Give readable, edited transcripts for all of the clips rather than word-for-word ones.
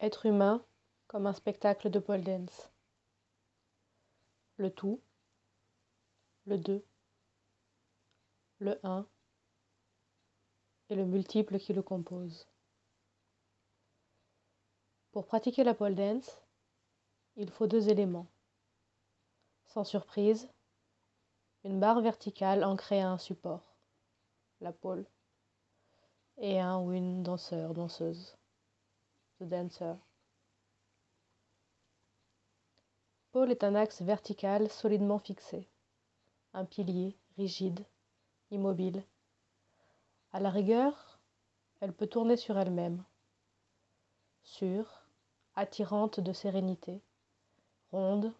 Être humain comme un spectacle de pole dance. Le tout, le deux, le un et le multiple qui le compose. Pour pratiquer la pole dance, il faut deux éléments. Sans surprise, une barre verticale ancrée à un support, la pole, et un ou une danseuse, the dancer. Pole est un axe vertical solidement fixé, un pilier rigide, immobile. À la rigueur, elle peut tourner sur elle-même, sûre, attirante de sérénité, ronde,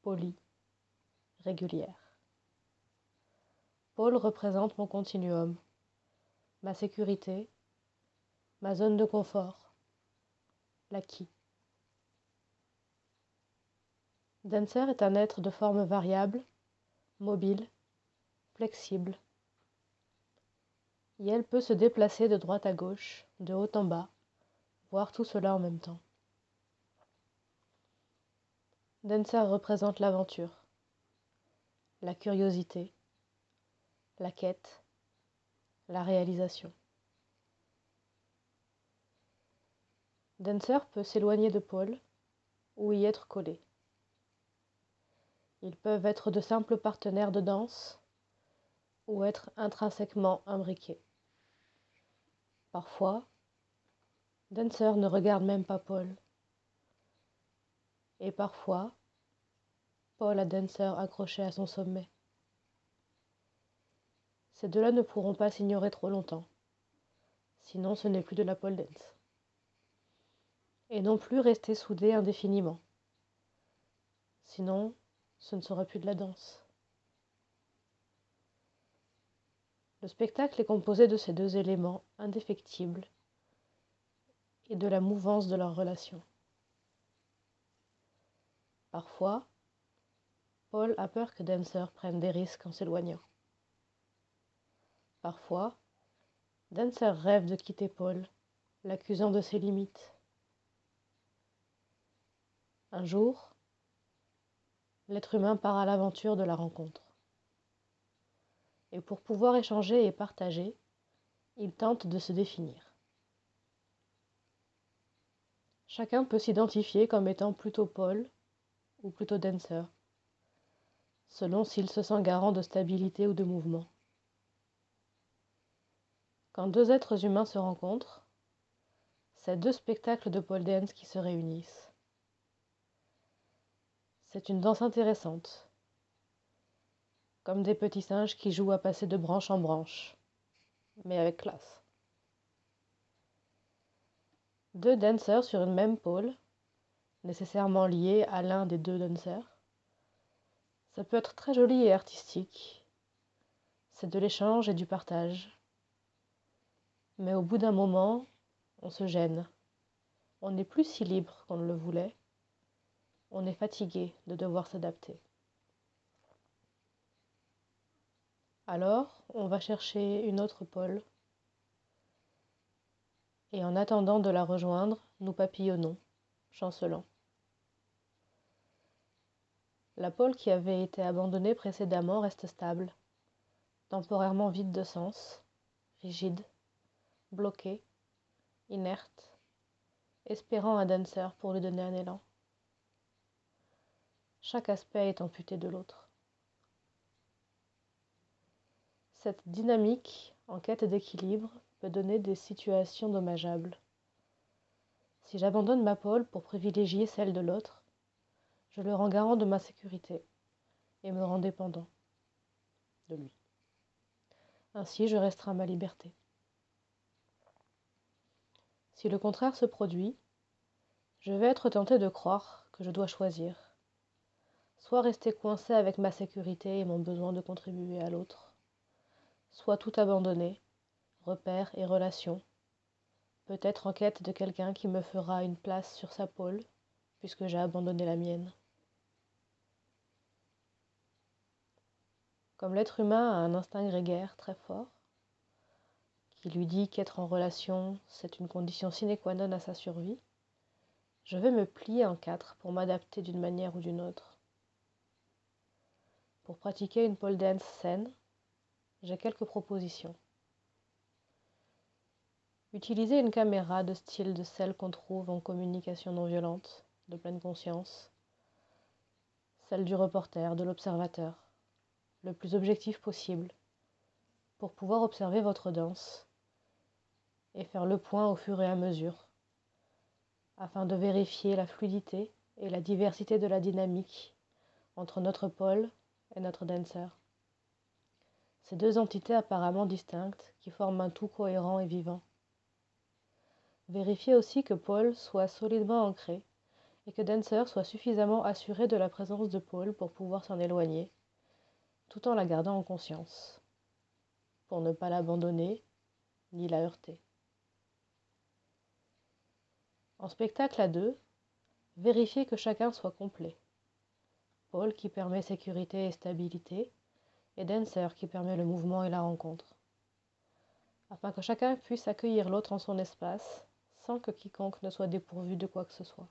polie, régulière. Pole représente mon continuum, ma sécurité, ma zone de confort, l'acquis. Dancer est un être de forme variable, mobile, flexible. Et elle peut se déplacer de droite à gauche, de haut en bas, voir tout cela en même temps. Dancer représente l'aventure, la curiosité, la quête, la réalisation. Dancer peut s'éloigner de pole ou y être collé. Ils peuvent être de simples partenaires de danse ou être intrinsèquement imbriqués. Parfois, Dancer ne regarde même pas Paul. Et parfois, Paul a Dancer accroché à son sommet. Ces deux-là ne pourront pas s'ignorer trop longtemps, sinon ce n'est plus de la pole dance. Et non plus rester soudés indéfiniment, sinon ce ne sera plus de la danse. Le spectacle est composé de ces deux éléments indéfectibles et de la mouvance de leur relation. Parfois, Paul a peur que Dancer prenne des risques en s'éloignant. Parfois, Dancer rêve de quitter Paul, l'accusant de ses limites. Un jour, l'être humain part à l'aventure de la rencontre. Et pour pouvoir échanger et partager, il tente de se définir. Chacun peut s'identifier comme étant plutôt Paul ou plutôt Dancer, selon s'il se sent garant de stabilité ou de mouvement. Quand deux êtres humains se rencontrent, c'est deux spectacles de pole dance qui se réunissent. C'est une danse intéressante, comme des petits singes qui jouent à passer de branche en branche, mais avec classe. Deux danseurs sur une même pole, nécessairement liés à l'un des deux danseurs, ça peut être très joli et artistique. C'est de l'échange et du partage. Mais au bout d'un moment, on se gêne. On n'est plus si libre qu'on ne le voulait. On est fatigué de devoir s'adapter. Alors, on va chercher une autre pole. Et en attendant de la rejoindre, nous papillonnons, chancelant. La pole qui avait été abandonnée précédemment reste stable, temporairement vide de sens, rigide, bloquée, inerte, espérant un dancer pour lui donner un élan. Chaque aspect est amputé de l'autre. Cette dynamique, en quête d'équilibre, peut donner des situations dommageables. Si j'abandonne ma pole pour privilégier celle de l'autre, je le rends garant de ma sécurité et me rends dépendant de lui. Ainsi, je restreins ma liberté. Si le contraire se produit, je vais être tenté de croire que je dois choisir. Soit rester coincé avec ma sécurité et mon besoin de contribuer à l'autre, soit tout abandonner, repères et relations, peut-être en quête de quelqu'un qui me fera une place sur sa pole, puisque j'ai abandonné la mienne. Comme l'être humain a un instinct grégaire très fort, qui lui dit qu'être en relation, c'est une condition sine qua non à sa survie, Je vais me plier en quatre pour m'adapter d'une manière ou d'une autre. Pour pratiquer une pole dance saine, j'ai quelques propositions. Utilisez une caméra de style de celle qu'on trouve en communication non violente, de pleine conscience, celle du reporter, de l'observateur, le plus objectif possible, pour pouvoir observer votre danse et faire le point au fur et à mesure, afin de vérifier la fluidité et la diversité de la dynamique entre notre pole et notre dancer. Ces deux entités apparemment distinctes qui forment un tout cohérent et vivant. Vérifiez aussi que pole soit solidement ancré et que dancer soit suffisamment assuré de la présence de pole pour pouvoir s'en éloigner, tout en la gardant en conscience, pour ne pas l'abandonner ni la heurter. En spectacle à deux, vérifiez que chacun soit complet. Pole qui permet sécurité et stabilité, et dancer qui permet le mouvement et la rencontre, afin que chacun puisse accueillir l'autre en son espace, sans que quiconque ne soit dépourvu de quoi que ce soit.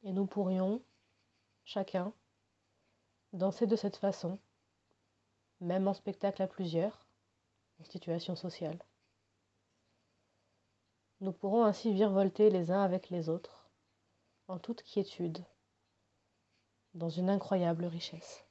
Et nous pourrions, chacun, danser de cette façon, même en spectacle à plusieurs, en situation sociale. Nous pourrons ainsi virevolter les uns avec les autres, en toute quiétude, dans une incroyable richesse.